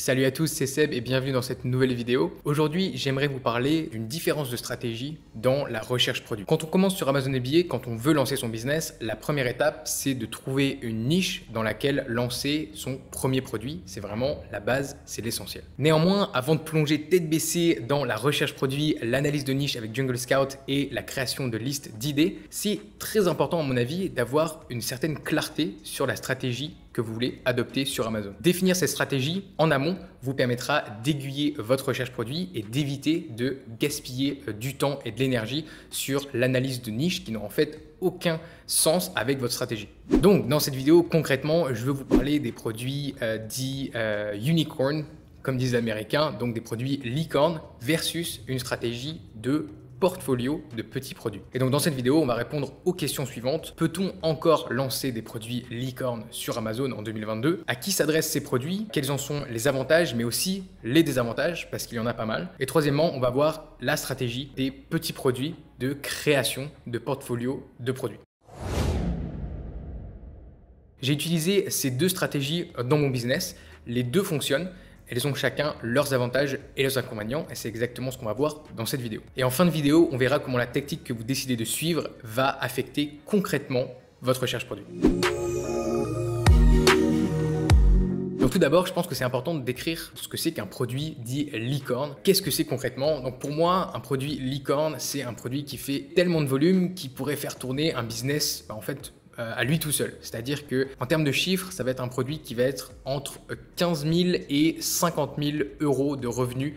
Salut à tous, c'est Seb et bienvenue dans cette nouvelle vidéo. Aujourd'hui, j'aimerais vous parler d'une différence de stratégie dans la recherche produit. Quand on commence sur Amazon FBA, quand on veut lancer son business, la première étape, c'est de trouver une niche dans laquelle lancer son premier produit. C'est vraiment la base, c'est l'essentiel. Néanmoins, avant de plonger tête baissée dans la recherche produit, l'analyse de niche avec Jungle Scout et la création de listes d'idées, c'est très important à mon avis d'avoir une certaine clarté sur la stratégie que vous voulez adopter sur Amazon. Définir cette stratégie en amont vous permettra d'aiguiller votre recherche produit et d'éviter de gaspiller du temps et de l'énergie sur l'analyse de niche qui n'ont en fait aucun sens avec votre stratégie. Donc dans cette vidéo, concrètement, je veux vous parler des produits dits unicorn, comme disent les Américains, donc des produits licorne versus une stratégie de portfolio de petits produits. Et donc dans cette vidéo, on va répondre aux questions suivantes. Peut-on encore lancer des produits licorne sur Amazon en 2022? À qui s'adressent ces produits? Quels en sont les avantages, mais aussi les désavantages, parce qu'il y en a pas mal. Et troisièmement, on va voir la stratégie des petits produits de création de portfolio de produits. J'ai utilisé ces deux stratégies dans mon business. Les deux fonctionnent. Elles ont chacun leurs avantages et leurs inconvénients et c'est exactement ce qu'on va voir dans cette vidéo. Et en fin de vidéo, on verra comment la tactique que vous décidez de suivre va affecter concrètement votre recherche produit. Donc tout d'abord, je pense que c'est important de décrire ce que c'est qu'un produit dit licorne. Qu'est-ce que c'est concrètement? Donc pour moi, un produit licorne, c'est un produit qui fait tellement de volume qu'il pourrait faire tourner un business en fait à lui tout seul. C'est-à-dire que en termes de chiffres, ça va être un produit qui va être entre 15 000 et 50 000 euros de revenus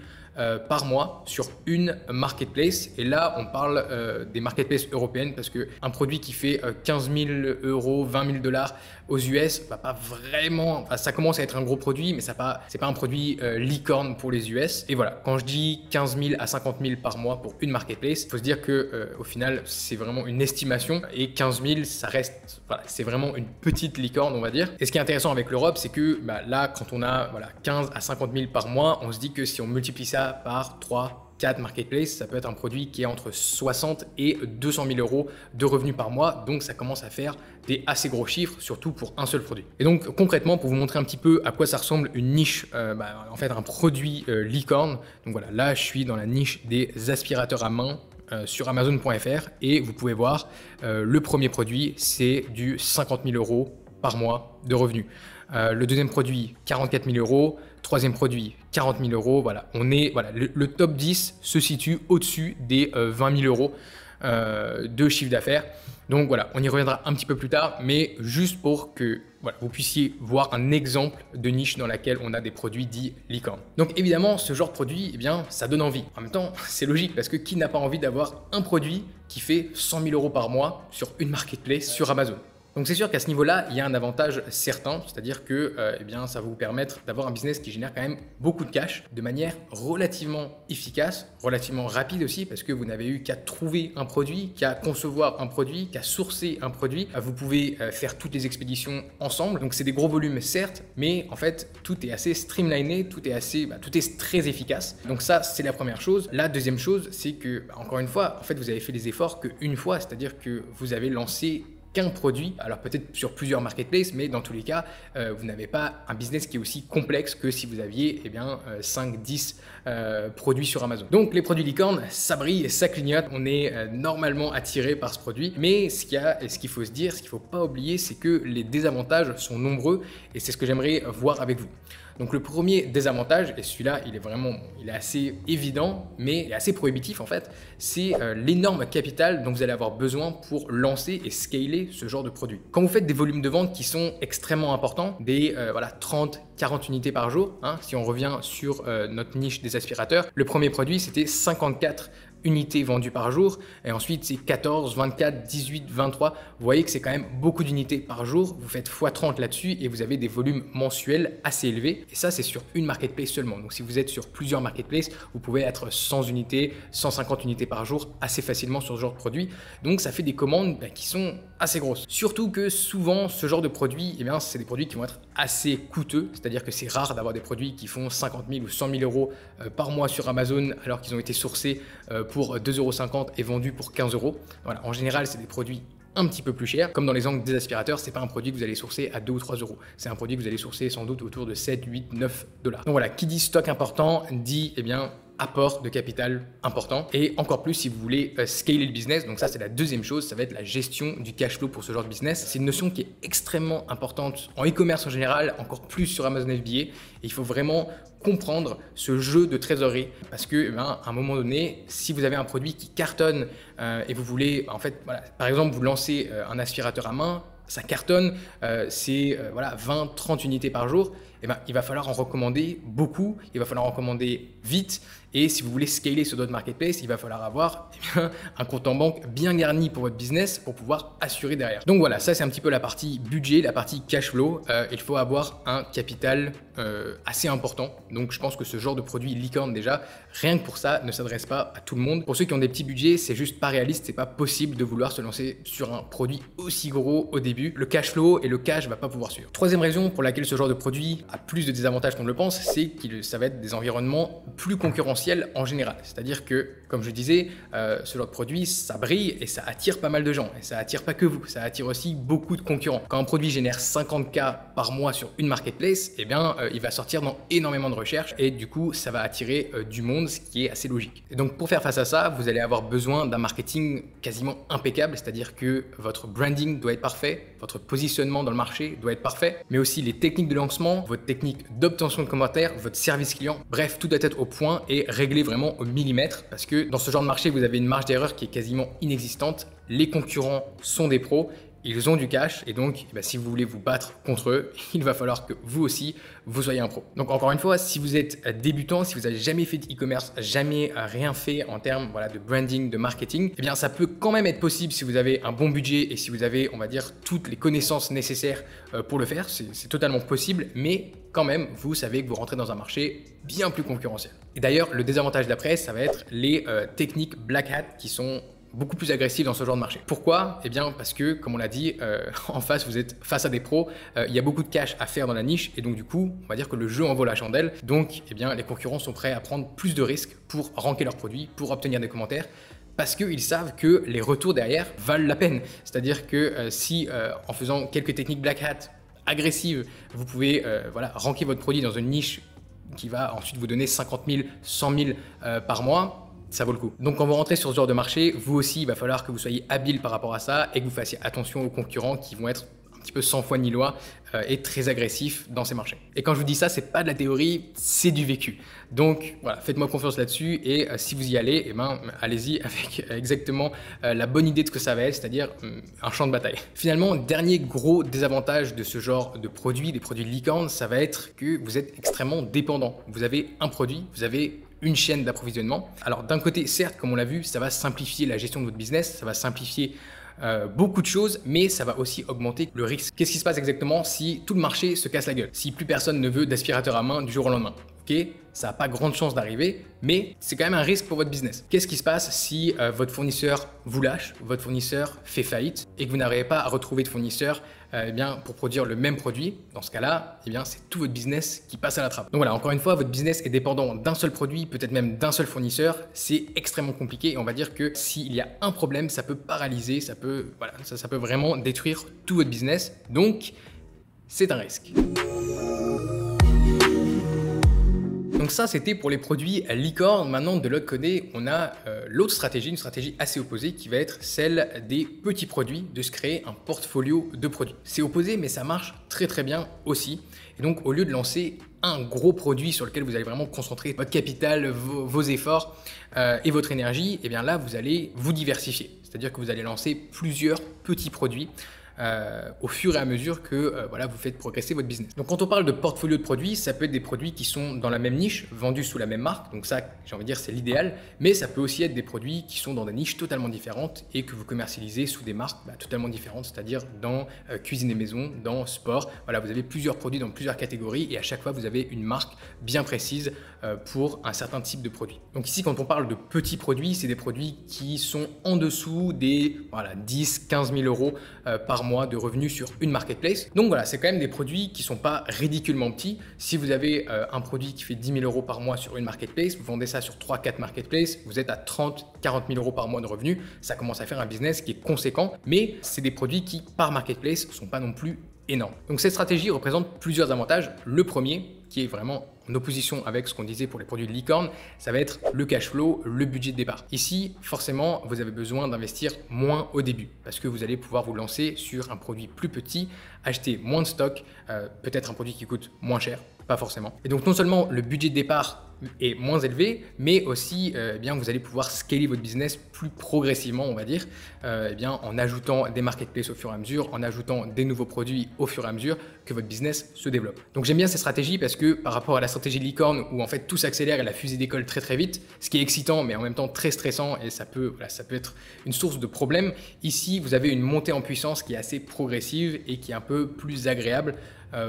par mois sur une marketplace. Et là, on parle des marketplaces européennes parce qu'un produit qui fait 15 000 euros, 20 000 dollars aux US, va pas vraiment, enfin, ça commence à être un gros produit, mais c'est pas un produit licorne pour les US. Et voilà, quand je dis 15 000 à 50 000 par mois pour une marketplace, il faut se dire que au final, c'est vraiment une estimation et 15 000, ça reste, voilà, c'est vraiment une petite licorne, on va dire. Et ce qui est intéressant avec l'Europe, c'est que là, quand on a 15 à 50 000 par mois, on se dit que si on multiplie ça par 3, 4 marketplaces, ça peut être un produit qui est entre 60 et 200 000 euros de revenus par mois. Donc, ça commence à faire des assez gros chiffres, surtout pour un seul produit. Et donc, concrètement, pour vous montrer un petit peu à quoi ça ressemble une niche, en fait, un produit licorne. Donc voilà, là, je suis dans la niche des aspirateurs à main sur Amazon.fr et vous pouvez voir le premier produit, c'est du 50 000 euros par mois de revenus. Le deuxième produit, 44 000 euros. Troisième produit, 40 000 euros. Voilà, le top 10 se situe au-dessus des 20 000 euros de chiffre d'affaires. Donc voilà, on y reviendra un petit peu plus tard, mais juste pour que vous puissiez voir un exemple de niche dans laquelle on a des produits dits licorne. Donc évidemment, ce genre de produit, eh bien, ça donne envie. En même temps, c'est logique parce que qui n'a pas envie d'avoir un produit qui fait 100 000 euros par mois sur une marketplace sur Amazon? Donc c'est sûr qu'à ce niveau-là, il y a un avantage certain, c'est-à-dire que ça va vous permettre d'avoir un business qui génère quand même beaucoup de cash de manière relativement efficace, relativement rapide aussi, parce que vous n'avez eu qu'à trouver un produit, qu'à concevoir un produit, qu'à sourcer un produit. Vous pouvez faire toutes les expéditions ensemble. Donc c'est des gros volumes certes, mais en fait tout est assez streamliné, tout est très efficace. Donc ça c'est la première chose. La deuxième chose, c'est que encore une fois, en fait vous avez fait les efforts qu'une fois, c'est-à-dire que vous avez lancé qu'un produit, alors peut-être sur plusieurs marketplaces, mais dans tous les cas, vous n'avez pas un business qui est aussi complexe que si vous aviez 5-10 produits sur Amazon. Donc les produits licorne, ça brille et ça clignote, on est normalement attiré par ce produit, mais ce qu'il faut se dire, ce qu'il ne faut pas oublier, c'est que les désavantages sont nombreux et c'est ce que j'aimerais voir avec vous. Donc le premier désavantage, et celui-là il est assez évident, mais il est assez prohibitif en fait, c'est l'énorme capital dont vous allez avoir besoin pour lancer et scaler ce genre de produit. Quand vous faites des volumes de vente qui sont extrêmement importants, des 30-40 unités par jour, si on revient sur notre niche des aspirateurs, le premier produit c'était 54 unités vendues par jour et ensuite c'est 14, 24, 18, 23. Vous voyez que c'est quand même beaucoup d'unités par jour. Vous faites x30 là-dessus et vous avez des volumes mensuels assez élevés et ça c'est sur une marketplace seulement. Donc si vous êtes sur plusieurs marketplaces, vous pouvez être 100 unités, 150 unités par jour assez facilement sur ce genre de produit. Donc ça fait des commandes qui sont assez grosses. Surtout que souvent ce genre de produits, c'est des produits qui vont être assez coûteux, c'est-à-dire que c'est rare d'avoir des produits qui font 50 000 ou 100 000 euros par mois sur Amazon alors qu'ils ont été sourcés pour 2,50 € et vendus pour 15 €. Voilà, en général, c'est des produits un petit peu plus cher. Comme dans les angles des aspirateurs, c'est pas un produit que vous allez sourcer à 2 ou 3 euros. C'est un produit que vous allez sourcer sans doute autour de 7, 8, 9 dollars. Donc voilà, qui dit stock important dit apport de capital important, et encore plus si vous voulez scaler le business. Donc ça, c'est la deuxième chose, ça va être la gestion du cash flow pour ce genre de business. C'est une notion qui est extrêmement importante en e-commerce en général, encore plus sur Amazon FBA, et il faut vraiment comprendre ce jeu de trésorerie, parce que à un moment donné, si vous avez un produit qui cartonne et vous voulez, par exemple, vous lancez un aspirateur à main, ça cartonne, c'est 20-30 unités par jour, il va falloir en recommander beaucoup, il va falloir en recommander vite, et si vous voulez scaler sur d'autres marketplaces, il va falloir avoir un compte en banque bien garni pour votre business pour pouvoir assurer derrière. Donc voilà, ça c'est un petit peu la partie budget, la partie cash flow. Il faut avoir un capital assez important. Donc je pense que ce genre de produit licorne, déjà, rien que pour ça, ne s'adresse pas à tout le monde. Pour ceux qui ont des petits budgets, c'est juste pas réaliste, c'est pas possible de vouloir se lancer sur un produit aussi gros au début. Le cash flow et le cash va pas pouvoir suivre. Troisième raison pour laquelle ce genre de produit a plus de désavantages qu'on ne le pense, c'est que ça va être des environnements plus concurrentiels en général. C'est-à-dire que, comme je disais, ce genre de produit, ça brille et ça attire pas mal de gens. Et ça attire pas que vous, ça attire aussi beaucoup de concurrents. Quand un produit génère 50K par mois sur une marketplace, il va sortir dans énormément de recherches et du coup, ça va attirer du monde, ce qui est assez logique. Et donc, pour faire face à ça, vous allez avoir besoin d'un marketing quasiment impeccable, c'est-à-dire que votre branding doit être parfait, votre positionnement dans le marché doit être parfait, mais aussi les techniques de lancement, votre technique d'obtention de commentaires, votre service client, bref, tout doit être au point et réglé vraiment au millimètre, parce que dans ce genre de marché, vous avez une marge d'erreur qui est quasiment inexistante. Les concurrents sont des pros, ils ont du cash, et donc si vous voulez vous battre contre eux, il va falloir que vous aussi, vous soyez un pro. Donc encore une fois, si vous êtes débutant, si vous n'avez jamais fait d'e-commerce, jamais rien fait en termes de branding, de marketing, ça peut quand même être possible si vous avez un bon budget et si vous avez, on va dire, toutes les connaissances nécessaires pour le faire. C'est totalement possible, mais quand même, vous savez que vous rentrez dans un marché bien plus concurrentiel. Et d'ailleurs, le désavantage d'après, ça va être les techniques black hat qui sont beaucoup plus agressif dans ce genre de marché. Pourquoi? Parce que, comme on l'a dit, en face, vous êtes face à des pros, il y a beaucoup de cash à faire dans la niche, et donc du coup, on va dire que le jeu en vaut la chandelle. Donc, les concurrents sont prêts à prendre plus de risques pour ranker leurs produits, pour obtenir des commentaires, parce qu'ils savent que les retours derrière valent la peine. C'est-à-dire que si, en faisant quelques techniques black hat agressives, vous pouvez ranker votre produit dans une niche qui va ensuite vous donner 50 000, 100 000 par mois, ça vaut le coup. Donc quand vous rentrez sur ce genre de marché, vous aussi, il va falloir que vous soyez habile par rapport à ça et que vous fassiez attention aux concurrents qui vont être un petit peu sans foi ni loi et très agressifs dans ces marchés. Et quand je vous dis ça, c'est pas de la théorie, c'est du vécu. Donc voilà, faites-moi confiance là-dessus, et si vous y allez, allez-y avec exactement la bonne idée de ce que ça va être, c'est-à-dire un champ de bataille. Finalement, dernier gros désavantage de ce genre de produits, des produits licorne, ça va être que vous êtes extrêmement dépendant. Vous avez un produit, vous avez une chaîne d'approvisionnement. Alors d'un côté, certes, comme on l'a vu, ça va simplifier la gestion de votre business, ça va simplifier beaucoup de choses, mais ça va aussi augmenter le risque. Qu'est-ce qui se passe exactement si tout le marché se casse la gueule? Si plus personne ne veut d'aspirateur à main du jour au lendemain? Ok, ça n'a pas grande chance d'arriver, mais c'est quand même un risque pour votre business. Qu'est-ce qui se passe si votre fournisseur vous lâche, votre fournisseur fait faillite et que vous n'arrivez pas à retrouver de fournisseur pour produire le même produit? Dans ce cas-là, c'est tout votre business qui passe à la trappe. Donc voilà, encore une fois, votre business est dépendant d'un seul produit, peut-être même d'un seul fournisseur. C'est extrêmement compliqué, et on va dire que s'il y a un problème, ça peut paralyser, ça peut vraiment détruire tout votre business. Donc, c'est un risque. Donc ça, c'était pour les produits licorne. Maintenant, de l'autre côté, on a l'autre stratégie, une stratégie assez opposée qui va être celle des petits produits, de se créer un portfolio de produits. C'est opposé, mais ça marche très très bien aussi. Et donc, au lieu de lancer un gros produit sur lequel vous allez vraiment concentrer votre capital, vos efforts et votre énergie, là, vous allez vous diversifier. C'est-à-dire que vous allez lancer plusieurs petits produits au fur et à mesure que vous faites progresser votre business. Donc quand on parle de portfolio de produits, ça peut être des produits qui sont dans la même niche, vendus sous la même marque. Donc ça, j'ai envie de dire, c'est l'idéal. Mais ça peut aussi être des produits qui sont dans des niches totalement différentes et que vous commercialisez sous des marques totalement différentes, c'est-à-dire dans cuisine et maison, dans sport. Voilà, vous avez plusieurs produits dans plusieurs catégories et à chaque fois, vous avez une marque bien précise pour un certain type de produit. Donc ici, quand on parle de petits produits, c'est des produits qui sont en dessous des 10 000 15 000 euros par mois mois de revenus sur une marketplace. Donc voilà, c'est quand même des produits qui sont pas ridiculement petits. Si vous avez un produit qui fait 10 000 euros par mois sur une marketplace, vous vendez ça sur 3-4 marketplaces, vous êtes à 30-40 000 euros par mois de revenus, ça commence à faire un business qui est conséquent, mais c'est des produits qui par marketplace sont pas non plus énormes. Donc cette stratégie représente plusieurs avantages. Le premier, qui est vraiment en opposition avec ce qu'on disait pour les produits de licorne, ça va être le cash flow, le budget de départ. Ici, forcément, vous avez besoin d'investir moins au début parce que vous allez pouvoir vous lancer sur un produit plus petit, acheter moins de stock, peut-être un produit qui coûte moins cher, pas forcément. Et donc non seulement le budget de départ est moins élevé, mais aussi eh bien, vous allez pouvoir scaler votre business plus progressivement, on va dire, eh bien, en ajoutant des marketplaces au fur et à mesure, en ajoutant des nouveaux produits au fur et à mesure que votre business se développe. Donc j'aime bien cette stratégie parce que par rapport à la stratégie de licorne où en fait tout s'accélère et la fusée décolle très très vite, ce qui est excitant mais en même temps très stressant et ça peut être une source de problème. Ici, vous avez une montée en puissance qui est assez progressive et qui est un peu plus agréable,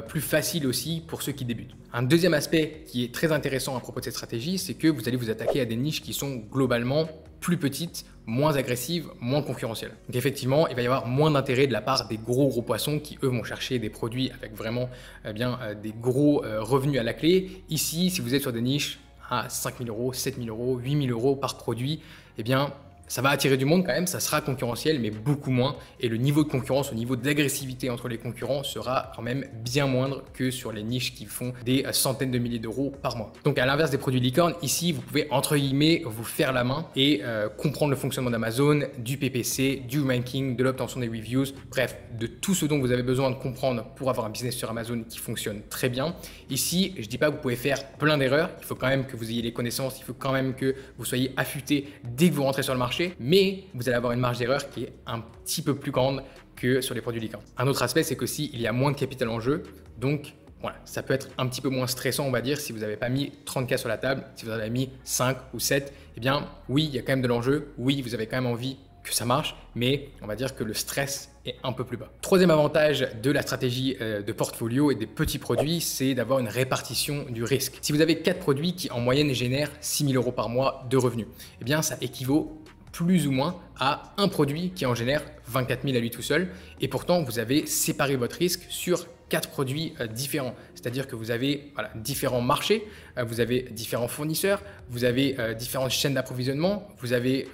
plus facile aussi pour ceux qui débutent. Un deuxième aspect qui est très intéressant à propos de cette stratégie, c'est que vous allez vous attaquer à des niches qui sont globalement plus petites, moins agressives, moins concurrentielles. Donc effectivement, il va y avoir moins d'intérêt de la part des gros poissons qui eux vont chercher des produits avec vraiment des gros revenus à la clé. Ici, si vous êtes sur des niches à 5 000 euros, 7 000 euros, 8 000 euros par produit, eh bien ça va attirer du monde quand même, ça sera concurrentiel, mais beaucoup moins. Et le niveau de concurrence, le niveau d'agressivité entre les concurrents sera quand même bien moindre que sur les niches qui font des centaines de milliers d'euros par mois. Donc à l'inverse des produits licorne, ici, vous pouvez entre guillemets vous faire la main et comprendre le fonctionnement d'Amazon, du PPC, du ranking, de l'obtention des reviews, bref, de tout ce dont vous avez besoin de comprendre pour avoir un business sur Amazon qui fonctionne très bien. Ici, je dis pas que vous pouvez faire plein d'erreurs, il faut quand même que vous ayez les connaissances, il faut quand même que vous soyez affûté dès que vous rentrez sur le marché, mais vous allez avoir une marge d'erreur qui est un petit peu plus grande que sur les produits licorne. Un autre aspect, c'est qu'aussi, il y a moins de capital en jeu, donc voilà, ça peut être un petit peu moins stressant, on va dire, si vous n'avez pas mis 30K sur la table, si vous avez mis 5 ou 7, eh bien oui, il y a quand même de l'enjeu, oui, vous avez quand même envie que ça marche, mais on va dire que le stress est un peu plus bas. Troisième avantage de la stratégie de portfolio et des petits produits, c'est d'avoir une répartition du risque. Si vous avez 4 produits qui en moyenne génèrent 6 000 euros par mois de revenus, eh bien ça équivaut plus ou moins à un produit qui en génère 24 000 à lui tout seul. Et pourtant, vous avez séparé votre risque sur 4 produits différents. C'est-à-dire que vous avez différents marchés, vous avez différents fournisseurs, vous avez différentes chaînes d'approvisionnement, vous avez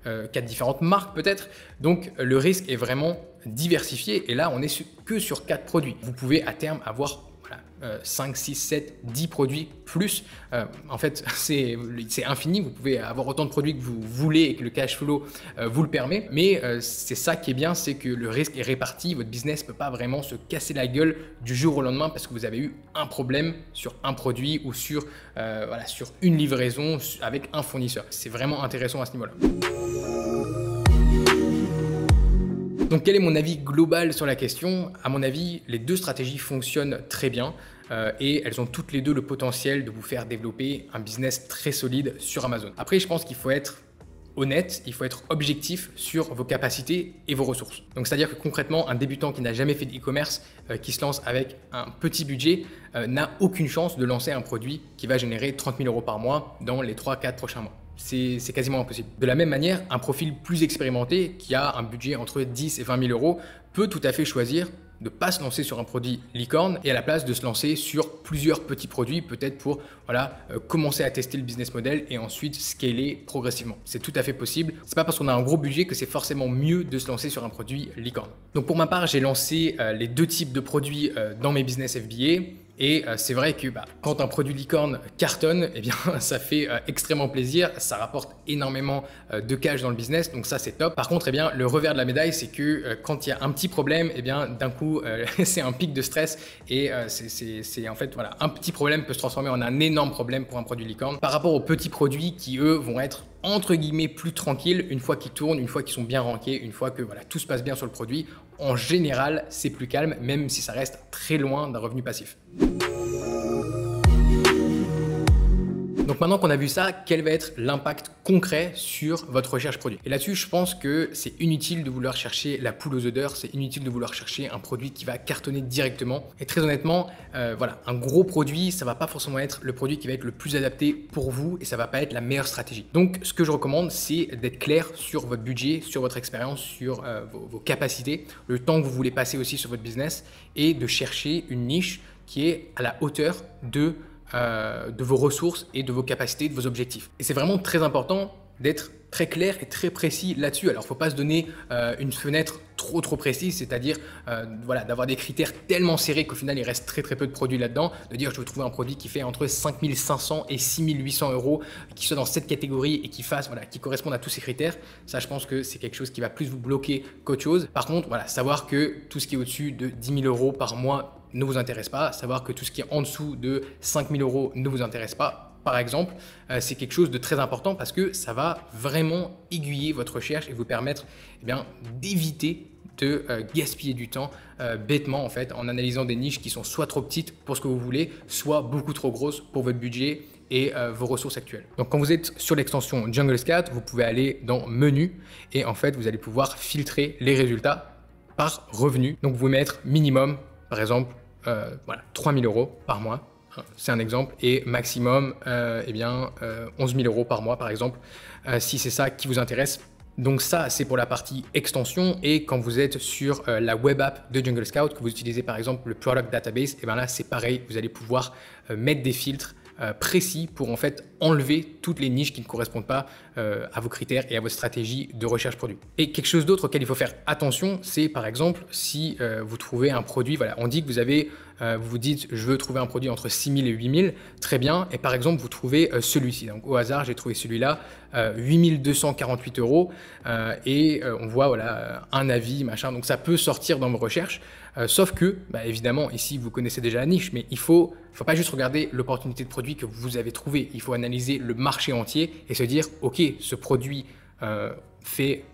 4 différentes marques peut-être. Donc, le risque est vraiment diversifié. Et là, on est que sur 4 produits. Vous pouvez à terme avoir 5, 6, 7, 10 produits plus. En fait, c'est infini. Vous pouvez avoir autant de produits que vous voulez et que le cash flow vous le permet. Mais c'est ça qui est bien, c'est que le risque est réparti. Votre business ne peut pas vraiment se casser la gueule du jour au lendemain parce que vous avez eu un problème sur un produit ou sur une livraison avec un fournisseur. C'est vraiment intéressant à ce niveau-là. Donc quel est mon avis global sur la question? À mon avis, les deux stratégies fonctionnent très bien et elles ont toutes les deux le potentiel de vous faire développer un business très solide sur Amazon. Après, je pense qu'il faut être honnête, il faut être objectif sur vos capacités et vos ressources. Donc c'est-à-dire que concrètement, un débutant qui n'a jamais fait d'e-commerce, qui se lance avec un petit budget, n'a aucune chance de lancer un produit qui va générer 30 000 euros par mois dans les 3-4 prochains mois. C'est quasiment impossible. De la même manière, un profil plus expérimenté qui a un budget entre 10 et 20 000 euros peut tout à fait choisir de ne pas se lancer sur un produit licorne et à la place de se lancer sur plusieurs petits produits, peut-être pour commencer à tester le business model et ensuite scaler progressivement. C'est tout à fait possible. C'est pas parce qu'on a un gros budget que c'est forcément mieux de se lancer sur un produit licorne. Donc pour ma part, j'ai lancé les deux types de produits dans mes business FBA. Et c'est vrai que quand un produit licorne cartonne, eh bien, ça fait extrêmement plaisir, ça rapporte énormément de cash dans le business, donc ça c'est top. Par contre, eh bien, le revers de la médaille, c'est que quand il y a un petit problème, eh bien, d'un coup, c'est un pic de stress et c'est en fait, un petit problème peut se transformer en un énorme problème pour un produit licorne. Par rapport aux petits produits qui, eux, vont être entre guillemets plus tranquilles une fois qu'ils tournent, une fois qu'ils sont bien rankés, une fois que tout se passe bien sur le produit. En général, c'est plus calme, même si ça reste très loin d'un revenu passif. Donc Donc maintenant qu'on a vu ça, quel va être l'impact concret sur votre recherche produit? Et là-dessus, je pense que c'est inutile de vouloir chercher la poule aux œufs d'or, c'est inutile de vouloir chercher un produit qui va cartonner directement. Et très honnêtement, voilà, un gros produit, ça va pas forcément être le produit qui va être le plus adapté pour vous et ça va pas être la meilleure stratégie. Donc, ce que je recommande, c'est d'être clair sur votre budget, sur votre expérience, sur vos capacités, le temps que vous voulez passer aussi sur votre business et de chercher une niche qui est à la hauteur de vos ressources et de vos capacités, de vos objectifs. Et c'est vraiment très important d'être très clair et très précis là-dessus. Alors, il ne faut pas se donner une fenêtre trop précise, c'est-à-dire voilà, d'avoir des critères tellement serrés qu'au final, il reste très peu de produits là-dedans, de dire je veux trouver un produit qui fait entre 5 500 et 6 800 euros, qui soit dans cette catégorie et qui voilà, qui corresponde à tous ces critères. Ça, je pense que c'est quelque chose qui va plus vous bloquer qu'autre chose. Par contre, voilà, savoir que tout ce qui est au-dessus de 10 000 euros par mois ne vous intéresse pas, savoir que tout ce qui est en dessous de 5 000 euros ne vous intéresse pas, par exemple, c'est quelque chose de très important parce que ça va vraiment aiguiller votre recherche et vous permettre d'éviter de gaspiller du temps bêtement en fait en analysant des niches qui sont soit trop petites pour ce que vous voulez, soit beaucoup trop grosses pour votre budget et vos ressources actuelles. Donc quand vous êtes sur l'extension Jungle Scout, vous pouvez aller dans Menu et en fait vous allez pouvoir filtrer les résultats par revenu. Donc vous pouvez mettre minimum, par exemple, voilà, 3 000 euros par mois. C'est un exemple, et maximum 11 000 euros par mois par exemple, si c'est ça qui vous intéresse. Donc ça, c'est pour la partie extension, et quand vous êtes sur la web app de Jungle Scout, que vous utilisez par exemple le Product Database, et bien là c'est pareil, vous allez pouvoir mettre des filtres précis pour en fait enlever toutes les niches qui ne correspondent pas à vos critères et à votre stratégie de recherche produit. Et quelque chose d'autre auquel il faut faire attention, c'est par exemple si vous trouvez un produit, voilà, on dit que vous avez, vous vous dites je veux trouver un produit entre 6 000 et 8 000, très bien, et par exemple vous trouvez celui-ci, donc au hasard j'ai trouvé celui-là, 8 248 euros, et on voit voilà un avis, machin, donc ça peut sortir dans vos recherches, sauf que évidemment ici vous connaissez déjà la niche, mais il faut pas juste regarder l'opportunité de produit que vous avez trouvé, il faut analyser le marché entier et se dire ok, ce produit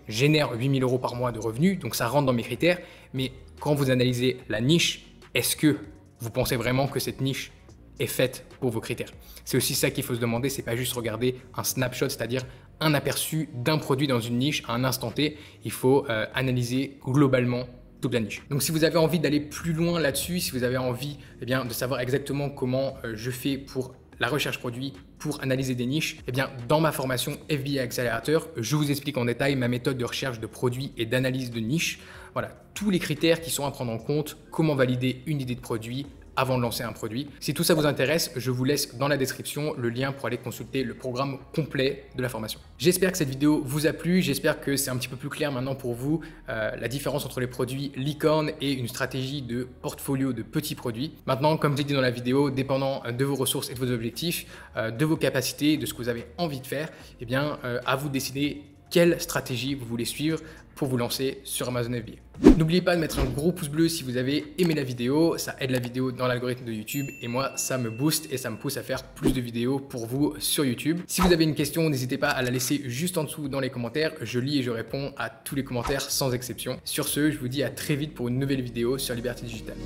génère 8 000 euros par mois de revenus, donc ça rentre dans mes critères, mais quand vous analysez la niche, est-ce que vous pensez vraiment que cette niche est faite pour vos critères? C'est aussi ça qu'il faut se demander, c'est pas juste regarder un snapshot, c'est-à-dire un aperçu d'un produit dans une niche à un instant T, il faut analyser globalement toute la niche. Donc si vous avez envie d'aller plus loin là-dessus, si vous avez envie de savoir exactement comment je fais pour la recherche produit, pour analyser des niches, dans ma formation FBA Accelerator, je vous explique en détail ma méthode de recherche de produits et d'analyse de niches. Voilà, tous les critères qui sont à prendre en compte, comment valider une idée de produit avant de lancer un produit. Si tout ça vous intéresse, je vous laisse dans la description le lien pour aller consulter le programme complet de la formation. J'espère que cette vidéo vous a plu, j'espère que c'est un petit peu plus clair maintenant pour vous la différence entre les produits licorne et une stratégie de portfolio de petits produits. Maintenant, comme j'ai dit dans la vidéo, dépendant de vos ressources et de vos objectifs, de vos capacités, de ce que vous avez envie de faire, à vous de décider quelle stratégie vous voulez suivre pour vous lancer sur Amazon FBA. N'oubliez pas de mettre un gros pouce bleu si vous avez aimé la vidéo, ça aide la vidéo dans l'algorithme de YouTube et moi ça me booste et ça me pousse à faire plus de vidéos pour vous sur YouTube. Si vous avez une question, n'hésitez pas à la laisser juste en dessous dans les commentaires, je lis et je réponds à tous les commentaires sans exception. Sur ce, je vous dis à très vite pour une nouvelle vidéo sur Liberté Digitale.